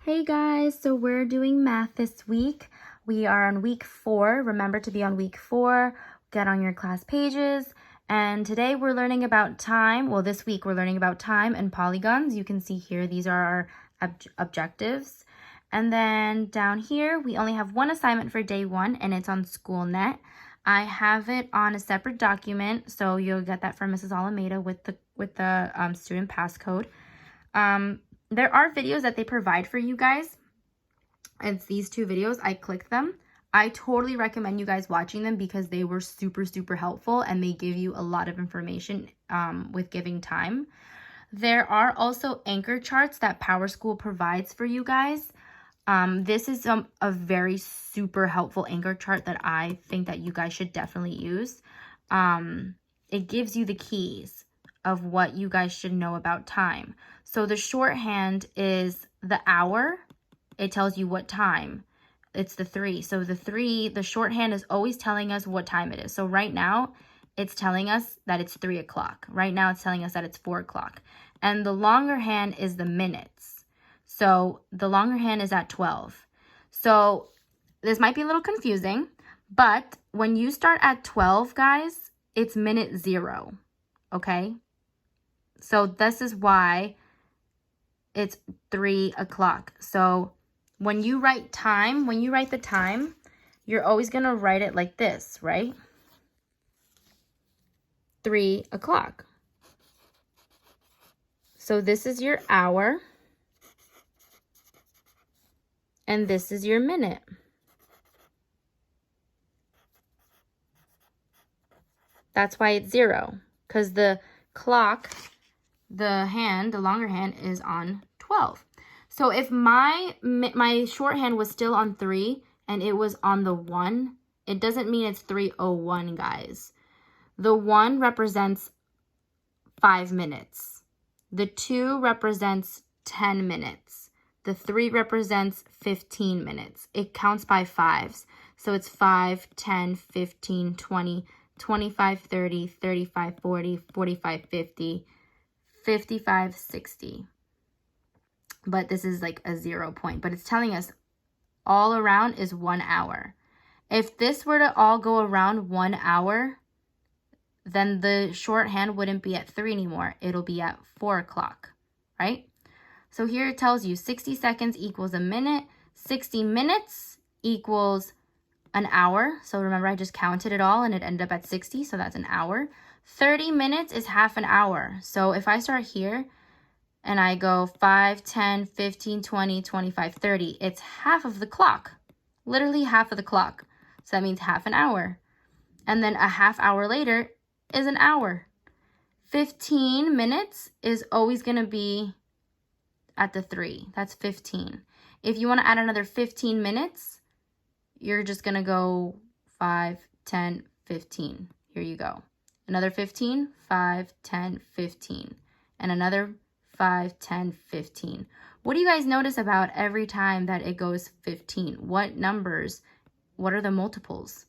Hey guys, so we're doing math this week. We are on week 4. Remember to be on week 4. Get on your class pages. And today we're learning about time. Well, this week we're learning about time and polygons. You can see here, these are our objectives. And then down here, we only have one assignment for day 1, and it's on SchoolNet. I have it on a separate document, so you'll get that from Mrs. Alameda with the student passcode. There are videos that they provide for you guys. It's these 2 videos. I clicked them. I totally recommend you guys watching them because they were super helpful and they give you a lot of information with giving time. There are also anchor charts that PowerSchool provides for you guys. This is a very super helpful anchor chart that I think that you guys should definitely use. It gives you the keys of what you guys should know about time. So the shorthand is the hour. It tells you what time. It's the 3. So the shorthand is always telling us what time it is. So right now, it's telling us that it's 3 o'clock. Right now, it's telling us that it's 4 o'clock. And the longer hand is the minutes. So the longer hand is at 12. So this might be a little confusing, but when you start at 12, guys, it's minute 0, okay? So this is why it's 3 o'clock. So when you write time, when you write the time, you're always going to write it like this, right? 3 o'clock. So this is your hour. And this is your minute. That's why it's 0. Because the clock, the longer hand is on 12. So if my shorthand was still on 3 and it was on the 1, it doesn't mean it's 3:01, guys. The 1 represents 5 minutes. The 2 represents 10 minutes. The 3 represents 15 minutes. It counts by 5s. So it's 5, 10, 15, 20, 25, 30, 35, 40, 45, 50, 55, 60. But this is like a 0 point. But it's telling us all around is 1 hour. If this were to all go around 1 hour, then the shorthand wouldn't be at 3 anymore. It'll be at 4 o'clock, right? So here it tells you 60 seconds equals a minute. 60 minutes equals an hour. So remember, I just counted it all and it ended up at 60. So that's an hour. 30 minutes is half an hour. So if I start here and I go 5, 10, 15, 20, 25, 30, it's half of the clock. Literally half of the clock. So that means half an hour. And then a half hour later is an hour. 15 minutes is always going to be at the 3. That's 15. If you want to add another 15 minutes, you're just going to go 5, 10, 15. Here you go. Another 15, 5, 10, 15. And another 5, 10, 15. What do you guys notice about every time that it goes 15? What numbers? What are the multiples?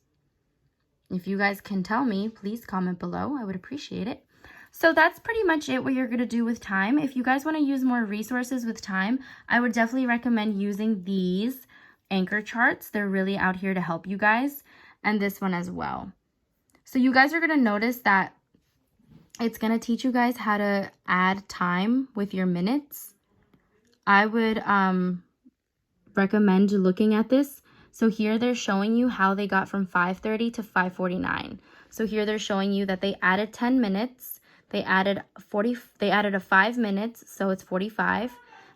If you guys can tell me, please comment below. I would appreciate it. So that's pretty much it, what you're going to do with time. If you guys want to use more resources with time, I would definitely recommend using these anchor charts. They're really out here to help you guys, and this one as well. So you guys are going to notice that it's going to teach you guys how to add time with your minutes. I would recommend looking at this. So here they're showing you how they got from 5:30 to 5:49. So here they're showing you that they added 10 minutes. They added a 5 minutes, so it's 45.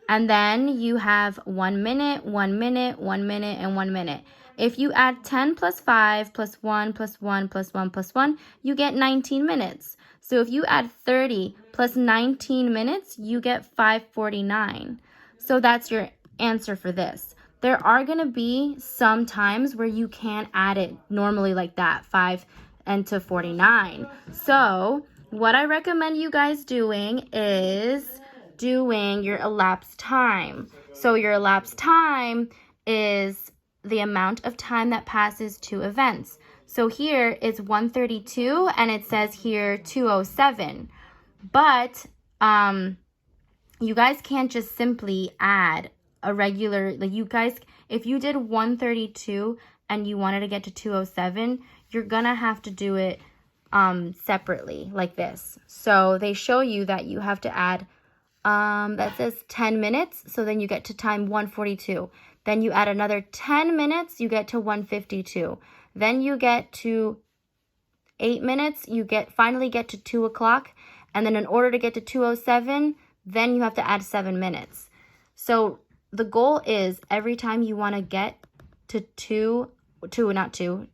And then you have 1 minute, 1 minute, 1 minute, and 1 minute. If you add 10 plus 5 plus 1 plus 1 plus 1 plus 1, you get 19 minutes. So if you add 30 plus 19 minutes, you get 5:49. So that's your answer for this. There are going to be some times where you can't add it normally like that, 5 and to 49. So what I recommend you guys doing is doing your elapsed time. So your elapsed time is the amount of time that passes 2 events. So here it's 1:32 and it says here 2:07. But you guys can't just simply add a regular, like you guys, if you did 132 and you wanted to get to 207, you're gonna have to do it separately like this. So they show you that you have to add, that says 10 minutes. So then you get to time 142. Then you add another 10 minutes, you get to 152. Then you get to 8 minutes, you finally get to 2 o'clock. And then in order to get to 207, then you have to add 7 minutes. So the goal is every time you want to get to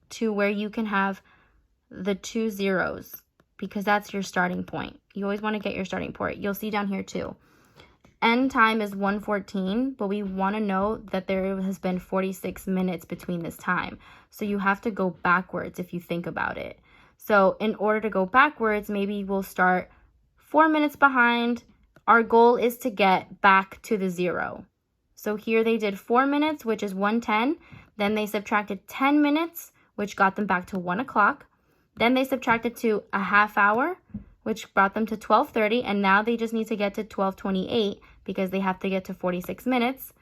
to where you can have the 2 zeros, because that's your starting point. You always want to get your starting point. You'll see down here too. End time is 1:14, but we want to know that there has been 46 minutes between this time. So you have to go backwards if you think about it. So in order to go backwards, maybe we'll start 4 minutes behind. Our goal is to get back to the 0. So here they did 4 minutes, which is 1:10. Then they subtracted 10 minutes, which got them back to 1 o'clock. Then they subtracted to a half hour, which brought them to 12:30. And now they just need to get to 12:28 because they have to get to 46 minutes.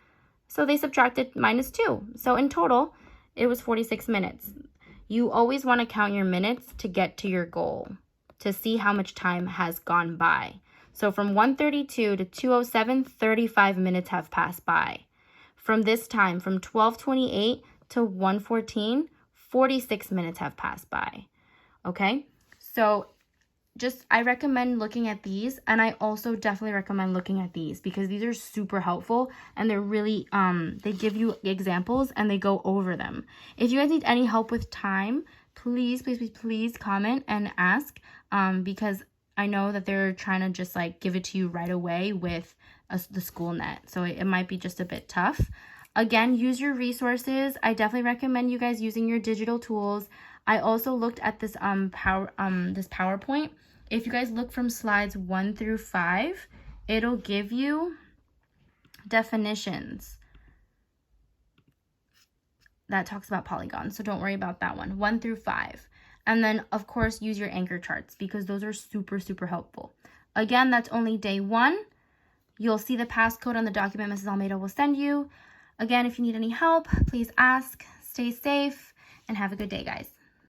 So they subtracted -2. So in total, it was 46 minutes. You always want to count your minutes to get to your goal, to see how much time has gone by. So from 1:32 to 2:07, 35 minutes have passed by. From this time, from 12:28 to 1:14, 46 minutes have passed by. Okay? So I recommend looking at these, and I also definitely recommend looking at these because these are super helpful and they're really, they give you examples and they go over them. If you guys need any help with time, please comment and ask, because I know that they're trying to just like give it to you right away with the SchoolNet. So it might be just a bit tough. Again, use your resources. I definitely recommend you guys using your digital tools. I also looked at this this PowerPoint. If you guys look from slides 1 through 5, it'll give you definitions that talks about polygons. So don't worry about that one, 1 through 5. And then, of course, use your anchor charts because those are super helpful. Again, that's only day 1. You'll see the passcode on the document Mrs. Almeida will send you. Again, if you need any help, please ask. Stay safe and have a good day, guys.